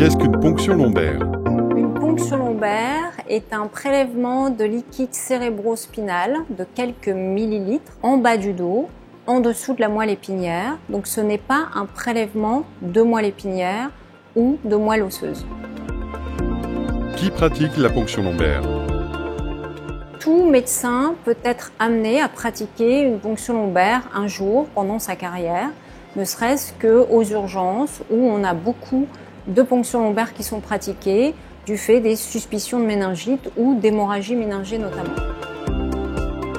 Qu'est-ce qu'une ponction lombaire? Une ponction lombaire est un prélèvement de liquide cérébrospinal de quelques millilitres en bas du dos, en dessous de la moelle épinière. Donc ce n'est pas un prélèvement de moelle épinière ou de moelle osseuse. Qui pratique la ponction lombaire? Tout médecin peut être amené à pratiquer une ponction lombaire un jour pendant sa carrière, ne serait-ce qu'aux urgences où on a beaucoup de ponctions lombaires qui sont pratiquées du fait des suspicions de méningite ou d'hémorragie méningée notamment.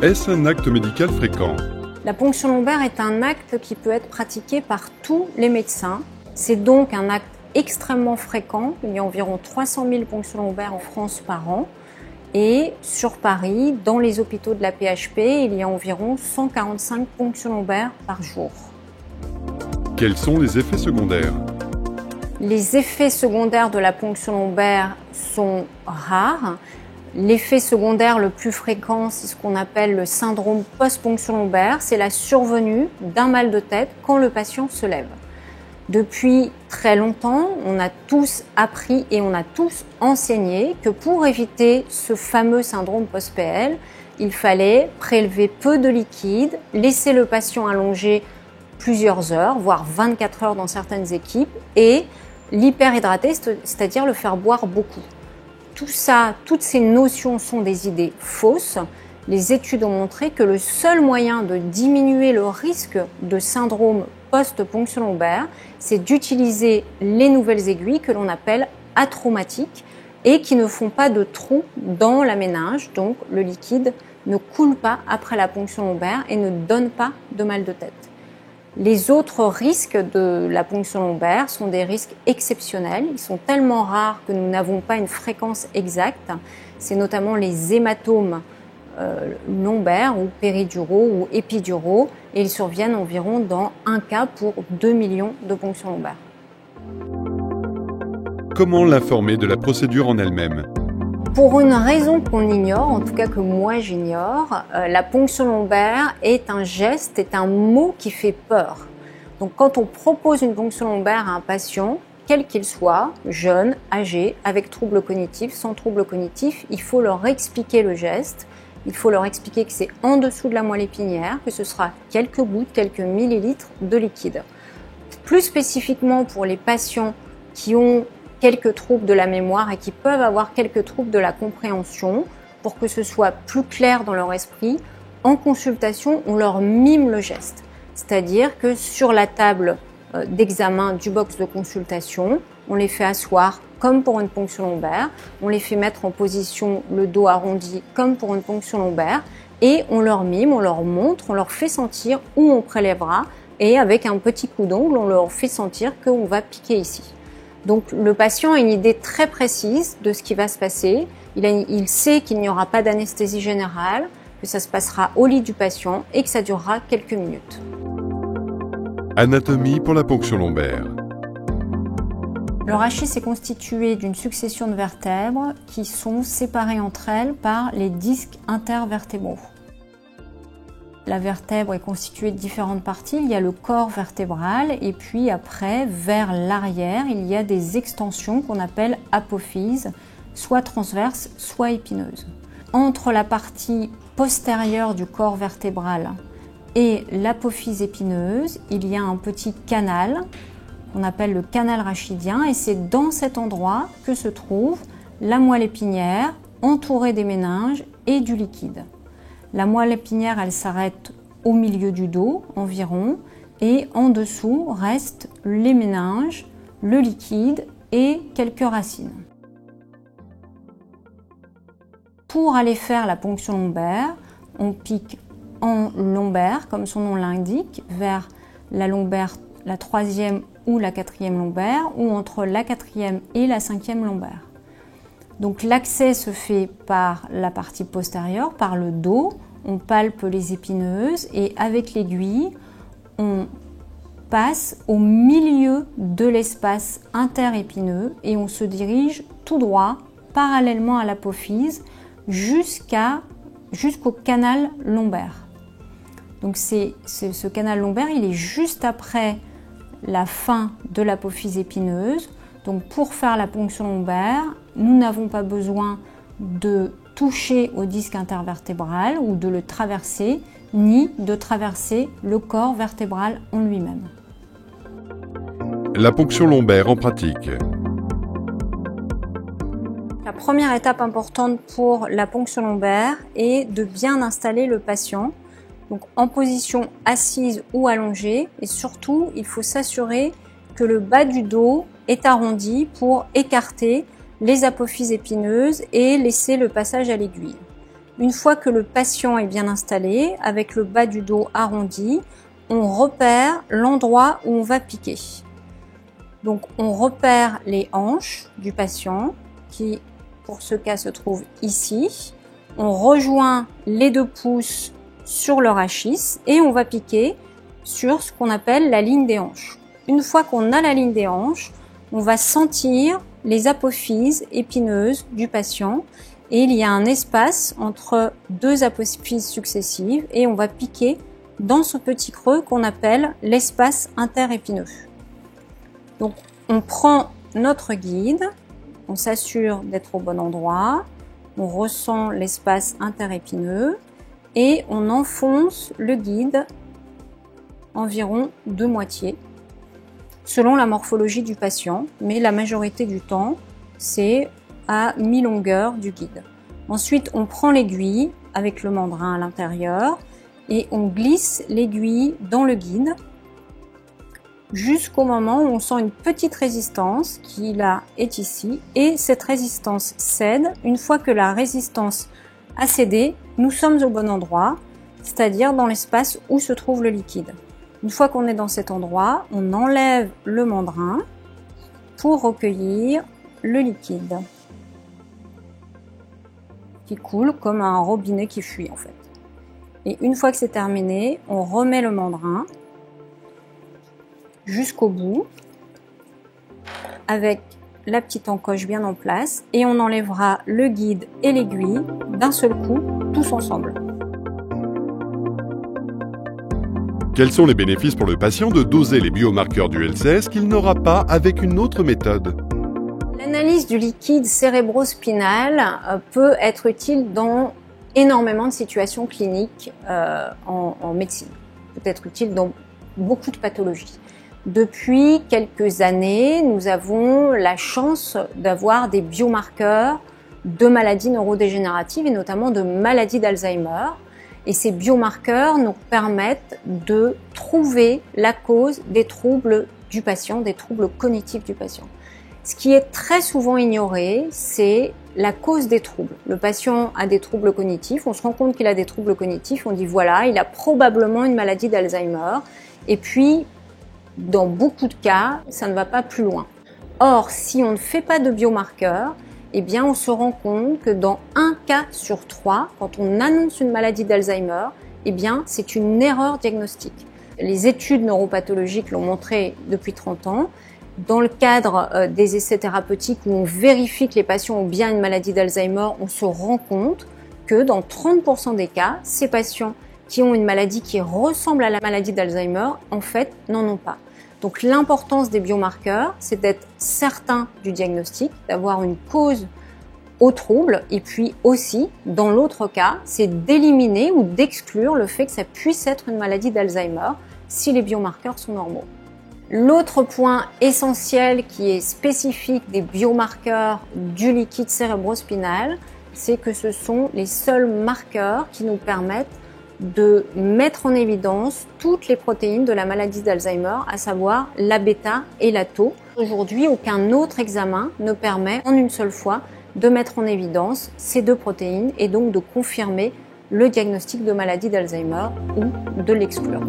Est-ce un acte médical fréquent? La ponction lombaire est un acte qui peut être pratiqué par tous les médecins. C'est donc un acte extrêmement fréquent. Il y a environ 300 000 ponctions lombaires en France par an. Et sur Paris, dans les hôpitaux de la PHP, il y a environ 145 ponctions lombaires par jour. Quels sont les effets secondaires? Les effets secondaires de la ponction lombaire sont rares. L'effet secondaire le plus fréquent, c'est ce qu'on appelle le syndrome post-ponction lombaire. C'est la survenue d'un mal de tête quand le patient se lève. Depuis très longtemps, on a tous appris et on a tous enseigné que pour éviter ce fameux syndrome post-PL, il fallait prélever peu de liquide, laisser le patient allongé plusieurs heures, voire 24 heures dans certaines équipes, et l'hyperhydrater, c'est-à-dire le faire boire beaucoup. Tout ça, toutes ces notions sont des idées fausses. Les études ont montré que le seul moyen de diminuer le risque de syndrome post-ponction lombaire, c'est d'utiliser les nouvelles aiguilles que l'on appelle atraumatiques et qui ne font pas de trous dans la méninge, donc le liquide ne coule pas après la ponction lombaire et ne donne pas de mal de tête. Les autres risques de la ponction lombaire sont des risques exceptionnels. Ils sont tellement rares que nous n'avons pas une fréquence exacte. C'est notamment les hématomes lombaires ou périduraux ou épiduraux et ils surviennent environ dans un cas pour 2 millions de ponctions lombaires. Comment l'informer de la procédure en elle-même? Pour une raison qu'on ignore, en tout cas que moi j'ignore, la ponction lombaire est un geste, est un mot qui fait peur. Donc quand on propose une ponction lombaire à un patient, quel qu'il soit, jeune, âgé, avec troubles cognitifs, sans troubles cognitifs, il faut leur expliquer le geste, il faut leur expliquer que c'est en dessous de la moelle épinière, que ce sera quelques gouttes, quelques millilitres de liquide. Plus spécifiquement pour les patients qui ont quelques troubles de la mémoire et qui peuvent avoir quelques troubles de la compréhension, pour que ce soit plus clair dans leur esprit, en consultation, on leur mime le geste. C'est-à-dire que sur la table d'examen du box de consultation, on les fait asseoir comme pour une ponction lombaire, on les fait mettre en position le dos arrondi comme pour une ponction lombaire et on leur mime, on leur montre, on leur fait sentir où on prélèvera et avec un petit coup d'ongle, on leur fait sentir qu'on va piquer ici. Donc le patient a une idée très précise de ce qui va se passer. Il sait qu'il n'y aura pas d'anesthésie générale, que ça se passera au lit du patient et que ça durera quelques minutes. Anatomie pour la ponction lombaire. Le rachis est constitué d'une succession de vertèbres qui sont séparées entre elles par les disques intervertébraux. La vertèbre est constituée de différentes parties. Il y a le corps vertébral et puis après, vers l'arrière, il y a des extensions qu'on appelle apophyses, soit transverses, soit épineuses. Entre la partie postérieure du corps vertébral et l'apophyse épineuse, il y a un petit canal qu'on appelle le canal rachidien et c'est dans cet endroit que se trouve la moelle épinière entourée des méninges et du liquide. La moelle épinière, elle s'arrête au milieu du dos environ et en dessous restent les méninges, le liquide et quelques racines. Pour aller faire la ponction lombaire, on pique en lombaire, comme son nom l'indique, vers la lombaire, la 3e ou la 4e lombaire, ou entre la 4e et la 5e lombaire. Donc l'accès se fait par la partie postérieure, par le dos, on palpe les épineuses et avec l'aiguille, on passe au milieu de l'espace interépineux et on se dirige tout droit, parallèlement à l'apophyse, jusqu'au canal lombaire. Donc ce canal lombaire, il est juste après la fin de l'apophyse épineuse. Donc pour faire la ponction lombaire, nous n'avons pas besoin de toucher au disque intervertébral ou de le traverser, ni de traverser le corps vertébral en lui-même. La ponction lombaire en pratique. La première étape importante pour la ponction lombaire est de bien installer le patient, donc en position assise ou allongée, et surtout il faut s'assurer que le bas du dos est arrondi pour écarter les apophyses épineuses et laisser le passage à l'aiguille. Une fois que le patient est bien installé, avec le bas du dos arrondi, on repère l'endroit où on va piquer. Donc on repère les hanches du patient qui, pour ce cas, se trouvent ici. On rejoint les 2 pouces sur le rachis et on va piquer sur ce qu'on appelle la ligne des hanches. Une fois qu'on a la ligne des hanches, on va sentir les apophyses épineuses du patient et il y a un espace entre 2 apophyses successives et on va piquer dans ce petit creux qu'on appelle l'espace interépineux. Donc on prend notre guide, on s'assure d'être au bon endroit, on ressent l'espace interépineux et on enfonce le guide environ de moitié selon la morphologie du patient, mais la majorité du temps, c'est à mi-longueur du guide. Ensuite, on prend l'aiguille avec le mandrin à l'intérieur et on glisse l'aiguille dans le guide jusqu'au moment où on sent une petite résistance qui là est ici et cette résistance cède. Une fois que la résistance a cédé, nous sommes au bon endroit, c'est-à-dire dans l'espace où se trouve le liquide. Une fois qu'on est dans cet endroit, on enlève le mandrin pour recueillir le liquide qui coule comme un robinet qui fuit en fait. Et une fois que c'est terminé, on remet le mandrin jusqu'au bout avec la petite encoche bien en place et on enlèvera le guide et l'aiguille d'un seul coup, tous ensemble. Quels sont les bénéfices pour le patient de doser les biomarqueurs du LCS qu'il n'aura pas avec une autre méthode? L'analyse du liquide cérébrospinal peut être utile dans énormément de situations cliniques en médecine. Peut être utile dans beaucoup de pathologies. Depuis quelques années, nous avons la chance d'avoir des biomarqueurs de maladies neurodégénératives et notamment de maladies d'Alzheimer. Et ces biomarqueurs nous permettent de trouver la cause des troubles du patient, des troubles cognitifs du patient. Ce qui est très souvent ignoré, c'est la cause des troubles. Le patient a des troubles cognitifs, on se rend compte qu'il a des troubles cognitifs, on dit voilà, il a probablement une maladie d'Alzheimer. Et puis, dans beaucoup de cas, ça ne va pas plus loin. Or, si on ne fait pas de biomarqueurs, eh bien, on se rend compte que dans 1 cas sur 3, quand on annonce une maladie d'Alzheimer, eh bien, c'est une erreur diagnostique. Les études neuropathologiques l'ont montré depuis 30 ans. Dans le cadre des essais thérapeutiques où on vérifie que les patients ont bien une maladie d'Alzheimer, on se rend compte que dans 30% des cas, ces patients qui ont une maladie qui ressemble à la maladie d'Alzheimer, en fait, n'en ont pas. Donc l'importance des biomarqueurs, c'est d'être certain du diagnostic, d'avoir une cause au trouble et puis aussi, dans l'autre cas, c'est d'éliminer ou d'exclure le fait que ça puisse être une maladie d'Alzheimer si les biomarqueurs sont normaux. L'autre point essentiel qui est spécifique des biomarqueurs du liquide cérébrospinal, c'est que ce sont les seuls marqueurs qui nous permettent de mettre en évidence toutes les protéines de la maladie d'Alzheimer, à savoir la bêta et la tau. Aujourd'hui, aucun autre examen ne permet en une seule fois de mettre en évidence ces 2 protéines et donc de confirmer le diagnostic de maladie d'Alzheimer ou de l'exclure.